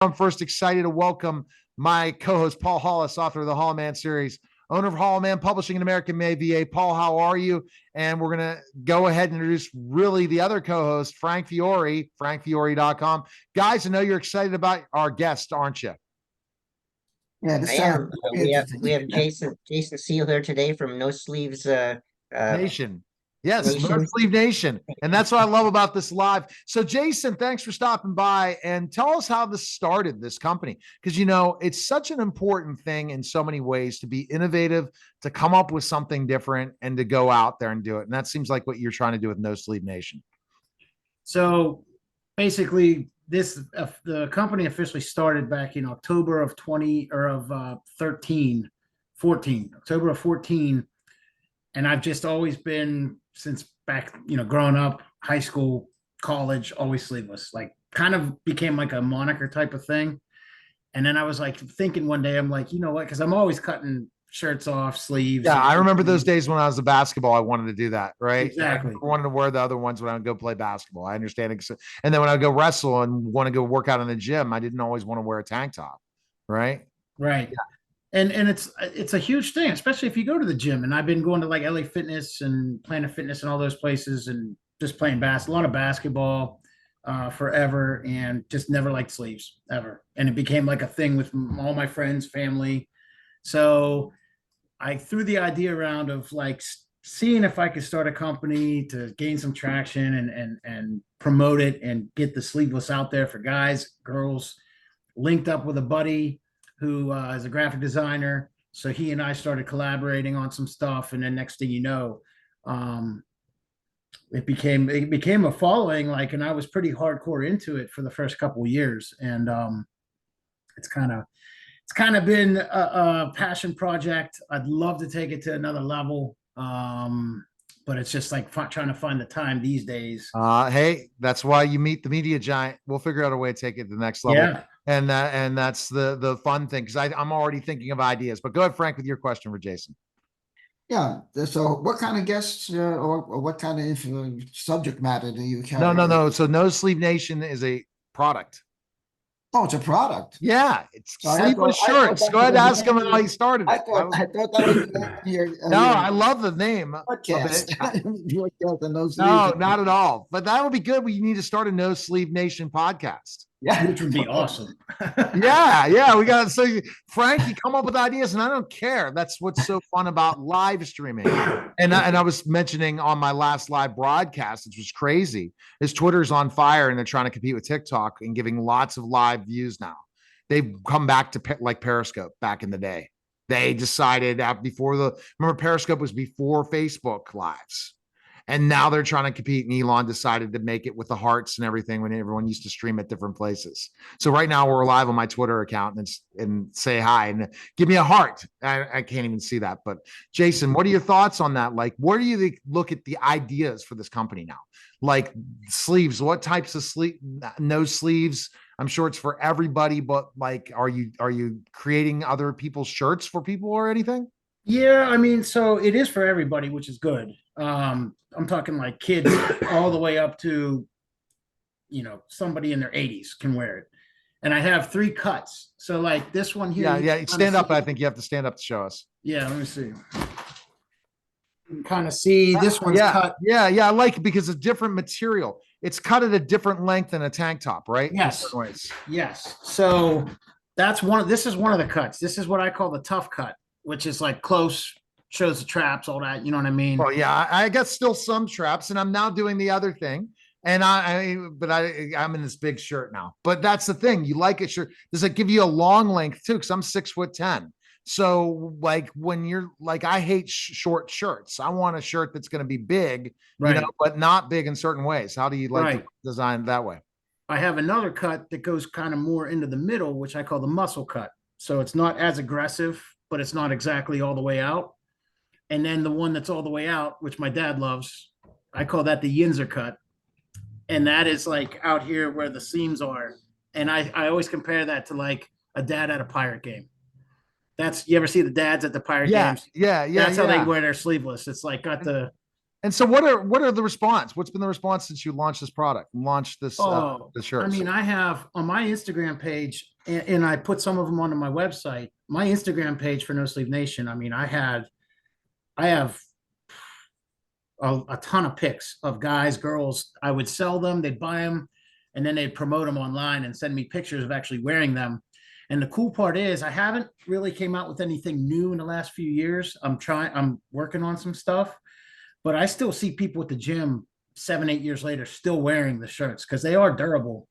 I'm first excited to welcome my co-host, Paul Hollis, author of the Hollow Man series, owner of Hollow Man Publishing in American made VA. Paul, how are you? And we're going to go ahead and introduce really the other co-host, Frank Fiore, frankfiore.com. Guys, I know you're excited about our guest, aren't you? Yeah, I this sounds am. very We have interesting. Jason Seal here today from No Sleeves Nation. Yes, No Nation. Sleeve Nation. And that's what I love about this live. So, Jason, thanks for stopping by and tell us how this started, this company. Because, it's such an important thing in so many ways to be innovative, to come up with something different, and to go out there and do it. And that seems like what you're trying to do with No Sleeve Nation. So basically, the company officially started back in October of 13, 14, October of 14. And I've just always been, since back, growing up, high school, college, always sleeveless, like kind of became like a moniker type of thing. And then I was like thinking one day, I'm like, you know what? Because I'm always cutting shirts off, sleeves. Yeah, I remember those days when I was a basketball. I wanted to do that, right? Exactly. I wanted to wear the other ones when I would go play basketball. I understand it. And then when I would go wrestle and want to go work out in the gym, I didn't always want to wear a tank top, right? Right. And it's a huge thing, especially if you go to the gym. And I've been going to like LA Fitness and Planet Fitness and all those places, and just playing a lot of basketball forever, and just never liked sleeves ever. And it became like a thing with all my friends, family. So I threw the idea around of like seeing if I could start a company to gain some traction and promote it and get the sleeveless out there for guys, girls. Linked up with a buddy who is a graphic designer. So he and I started collaborating on some stuff, and then next thing you know, it became a following. Like, and I was pretty hardcore into it for the first couple of years, and it's kind of been a passion project. I'd love to take it to another level, but it's just like trying to find the time these days. Hey, that's why you meet the media giant. We'll figure out a way to take it to the next level. Yeah. And that's the fun thing, because I'm already thinking of ideas. But go ahead, Frank, with your question for Jason. Yeah. So, what kind of guests or what kind of subject matter do you carry? No. So, No Sleeve Nation is a product. Oh, it's a product. Yeah, it's sleeveless shirts. Go ahead and ask him how he started it. I thought that was your, no, I love the name. Podcast. No, not at all. But that would be good. We need to start a No Sleeve Nation podcast. Yeah, which would be awesome. yeah. We got so Frank, you come up with ideas, and I don't care. That's what's so fun about live streaming. And I was mentioning on my last live broadcast, which was crazy, is Twitter's on fire, and they're trying to compete with TikTok and giving lots of live views now. They've come back to like Periscope back in the day. They decided remember Periscope was before Facebook lives. And now they're trying to compete, and Elon decided to make it with the hearts and everything when everyone used to stream at different places. So right now we're live on my Twitter account and say hi and give me a heart. I can't even see that. But Jason, what are your thoughts on that? Like, where do you look at the ideas for this company now? Like sleeves, what types of no sleeves? I'm sure it's for everybody, but like, are you creating other people's shirts for people or anything? Yeah, I mean, so it is for everybody, which is good. I'm talking like kids all the way up to, somebody in their 80s can wear it. And I have 3 cuts. So like this one here. Yeah. Stand up. I think you have to stand up to show us. Yeah, let me see. You can kind of see this one's cut. Yeah. I like it because it's different material. It's cut at a different length than a tank top, right? Yes. So this is one of the cuts. This is what I call the tough cut, which is like close, shows the traps, all that. You know what I mean? Well, yeah, I got still some traps, and I'm now doing the other thing. And I'm in this big shirt now. But that's the thing. You like a shirt. Does it give you a long length too? Because I'm 6'10". So like when you're like, I hate short shirts. I want a shirt that's going to be big, right, but not big in certain ways. How do you like to design that way? I have another cut that goes kind of more into the middle, which I call the muscle cut. So it's not as aggressive, but it's not exactly all the way out. And then the one that's all the way out, which my dad loves, I call that the Yinzer cut. And that is like out here where the seams are. And I always compare that to like a dad at a Pirate game. You ever see the dads at the Pirate games? Yeah. That's how they wear their sleeveless. It's like got the And so what are the response? What's been the response since you launched this product, launched this Oh, the I shirts? mean, I have on my Instagram page, and I put some of them onto my website. My Instagram page for No Sleeve Nation. I mean, I have a ton of pics of guys, girls. I would sell them, they'd buy them, and then they'd promote them online and send me pictures of actually wearing them. And the cool part is, I haven't really came out with anything new in the last few years. I'm working on some stuff, but I still see people at the gym 7, 8 years later still wearing the shirts because they are durable.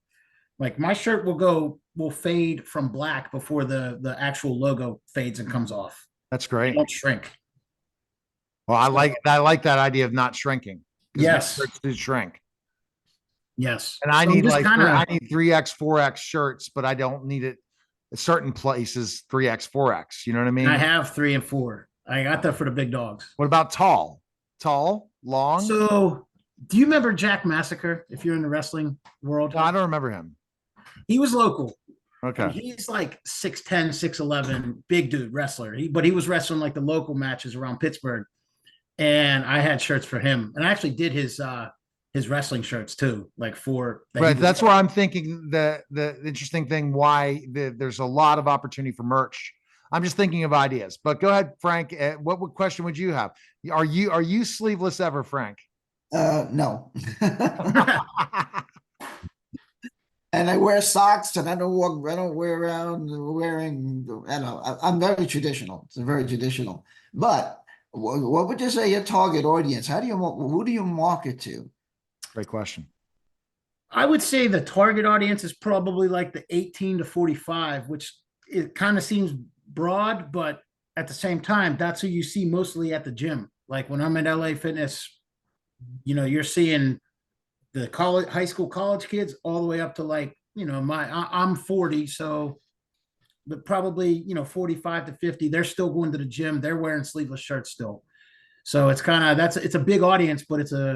Like my shirt will fade from black before the actual logo fades and comes off. That's It great. won't shrink. Well, So, I like that idea of not shrinking because my yes, shirts do shrink. yes. And I So I'm need just like kind I of need 3X, 4X shirts, but I don't need it at certain places 3X, 4X. You know what I I mean? have 3 and 4. I got that for the big dogs. What about tall? Tall, long? So do you remember Jack Massacre? If you're in the wrestling world, No, I don't remember him. he was local. And Okay. he's like 6'10, 6'11, big dude wrestler. But he was wrestling like the local matches around Pittsburgh. And I had shirts for him. And I actually did his wrestling shirts too, like for that he Right. would That's wear. where I'm thinking the interesting thing why there's a lot of opportunity for merch. I'm just thinking of ideas. But go ahead, Frank. What question would you have? Are you sleeveless ever, Frank? No. And I wear socks and I don't wear around wearing, I don't know, I'm very traditional. It's very traditional. But what would you say your target audience? Who do you market to? Great question. I would say the target audience is probably like the 18 to 45, which it kind of seems broad, but at the same time, that's who you see mostly at the gym. Like when I'm at LA Fitness, you're seeing the college, high school, college kids all the way up to like, I'm 40. So, but probably, 45 to 50, they're still going to the gym. They're wearing sleeveless shirts still. So it's a big audience, but that's What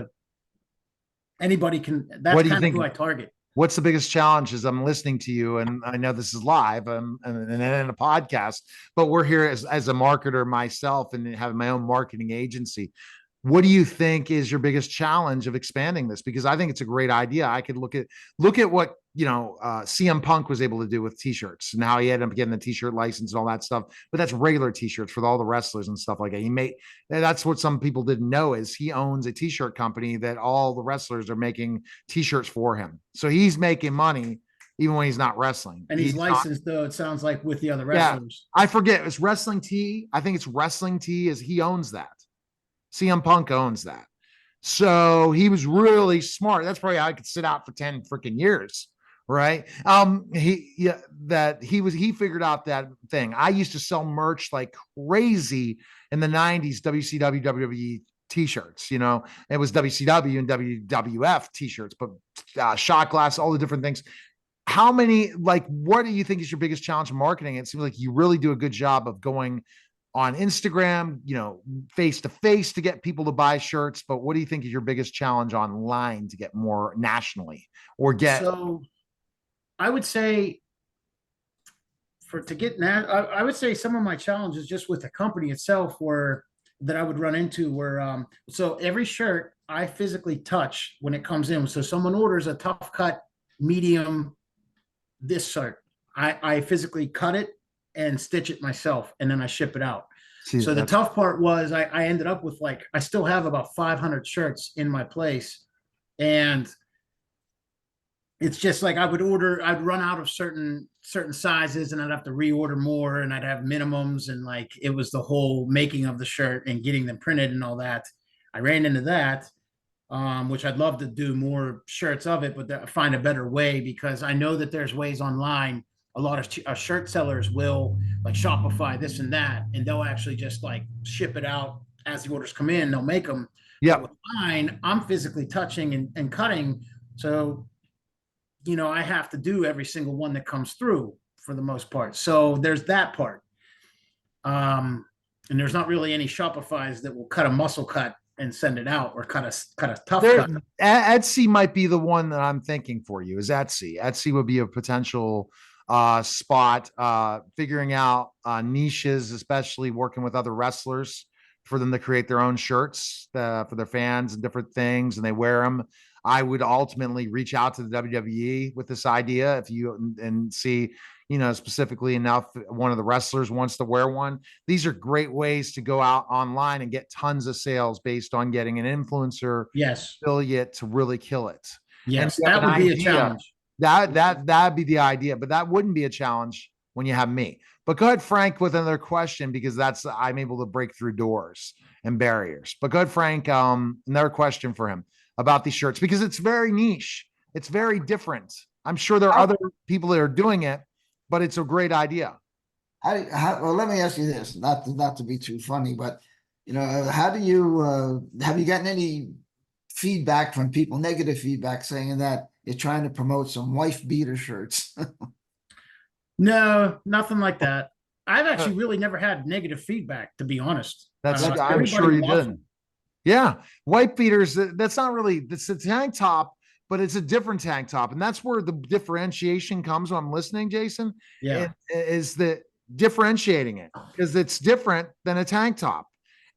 do you kind of think? who I target. What's the biggest challenge as I'm listening to you? And I know this is live and in a podcast, but we're here as a marketer myself and have my own marketing agency. What do you think is your biggest challenge of expanding this? Because I think it's a great idea. I could look at what CM Punk was able to do with t-shirts and how he ended up getting the t-shirt license and all that stuff. But that's regular t-shirts for all the wrestlers and stuff like that. That's what some people didn't know is he owns a t-shirt company that all the wrestlers are making t-shirts for him. So he's making money even when he's not wrestling. And he's licensed though, it sounds like, with the other Yeah, wrestlers. I forget. It's Wrestling T. I think it's Wrestling T. Is he owns that? CM Punk owns that. So he was really smart. That's probably how I could sit out for 10 freaking years. Right. He figured out that thing. I used to sell merch like crazy in the 90s, WCW, WWE t-shirts, it was WCW and WWF t-shirts, but shot glass, all the different things. What do you think is your biggest challenge in marketing? It seems like you really do a good job of going on Instagram, face to face to get people to buy shirts. But what do you think is your biggest challenge online to get more nationally or get? So I would say I would say some of my challenges just with the company itself were that I would run into were so every shirt I physically touch when it comes in. So someone orders a tough cut medium this shirt. I physically cut it and stitch it myself, and then I ship it out. So the tough part was I ended up with I still have about 500 shirts in my place, and it's just like I'd run out of certain sizes, and I'd have to reorder more, and I'd have minimums, and it was the whole making of the shirt and getting them printed and all that. I ran into that, which I'd love to do more shirts of it, but find a better way because I know that there's ways online. A lot of shirt sellers will Shopify this and that, and they'll actually just ship it out as the orders come in. They'll make them. Yeah. With mine, I'm physically touching and cutting. So, I have to do every single one that comes through for the most part. So there's that part. And there's not really any Shopifys that will cut a muscle cut and send it out or cut a tough cut. Etsy might be the one that I'm thinking for you is Etsy. Etsy would be a potential spot, figuring out niches, especially working with other wrestlers for them to create their own shirts for their fans and different things, and they wear them. I would ultimately reach out to the WWE with this idea if you and see, specifically enough one of the wrestlers wants to wear one. These are great ways to go out online and get tons of sales based on getting an influencer Yes. affiliate to really kill it. Yes, that would be a challenge. That'd be the idea, but that wouldn't be a challenge when you have me. But go ahead, Frank, with another question, because I'm able to break through doors and barriers. But go ahead, Frank. Another question for him about these shirts, because it's very niche. It's very different. I'm sure there are other people that are doing it, but it's a great idea. Well, let me ask you this, not to be too funny, but how do you have you gotten any feedback from people, negative feedback, saying that you're trying to promote some wife beater shirts? No, nothing like that. I've actually really never had negative feedback, to be honest. I'm sure you didn't. Yeah, wife beaters. That's not really. It's a tank top, but it's a different tank top, and that's where the differentiation comes when I'm listening, Jason. Yeah, is the differentiating it, because it's different than a tank top,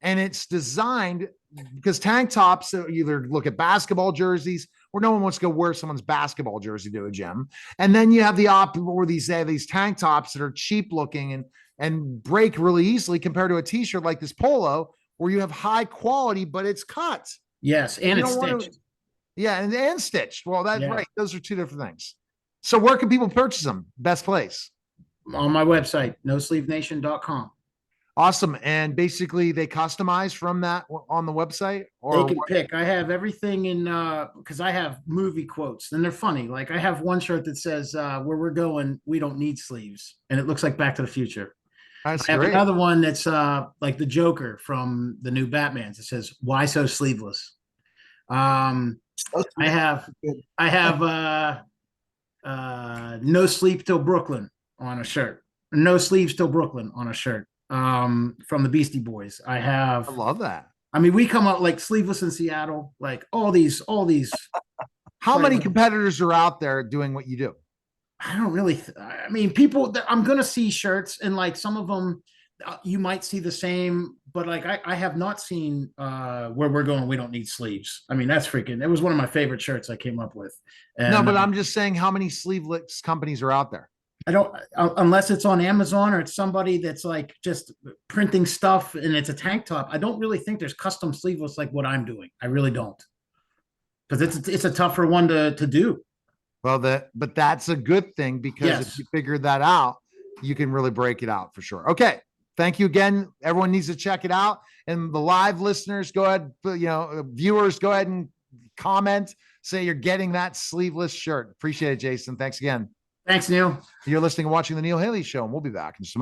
and it's designed because tank tops, either look at basketball jerseys, where no one wants to go wear someone's basketball jersey to a gym, and then you have the where these tank tops that are cheap looking and break really easily compared to a t-shirt like this polo, where you have high quality, but it's cut. Yes, and it's stitched. Yeah, and stitched. Well, right. Those are two different things. So where can people purchase them? Best place? On my website, nosleevenation.com. Awesome. And basically they customize from that on the website? Or they can pick. I have everything in, because I have movie quotes, and they're funny. Like I have one shirt that says, where we're going, we don't need sleeves. And it looks like Back to the Future. That's I have great. another one that's like the Joker from the new Batman's. It says, "Why so sleeveless?" I have no sleep till Brooklyn on a shirt. No sleeves till Brooklyn on a shirt. From the Beastie Boys. I love that. I mean, we come up like sleeveless in Seattle, like all these. How many competitors are out there doing what you do? I don't really. I mean, people. I'm gonna see shirts, and like some of them, you might see the same, but like I have not seen where we're going. We don't need sleeves. I mean, that's freaking. It was one of my favorite shirts I came up with. And, no, but I'm just saying, how many sleeveless companies are out there? I don't, unless it's on Amazon or it's somebody that's like just printing stuff and it's a tank top. I don't really think there's custom sleeveless like what I'm doing. I really don't, because it's a tougher one to do. Well, but that's a good thing, because if you figure that out, you can really break it out for sure. Okay. Thank you again. Everyone needs to check it out. And the live listeners, go ahead, viewers, go ahead and comment, say you're getting that sleeveless shirt. Appreciate it, Jason. Thanks again. Thanks, Neil. You're listening and watching The Neil Haley Show, and we'll be back in just a moment.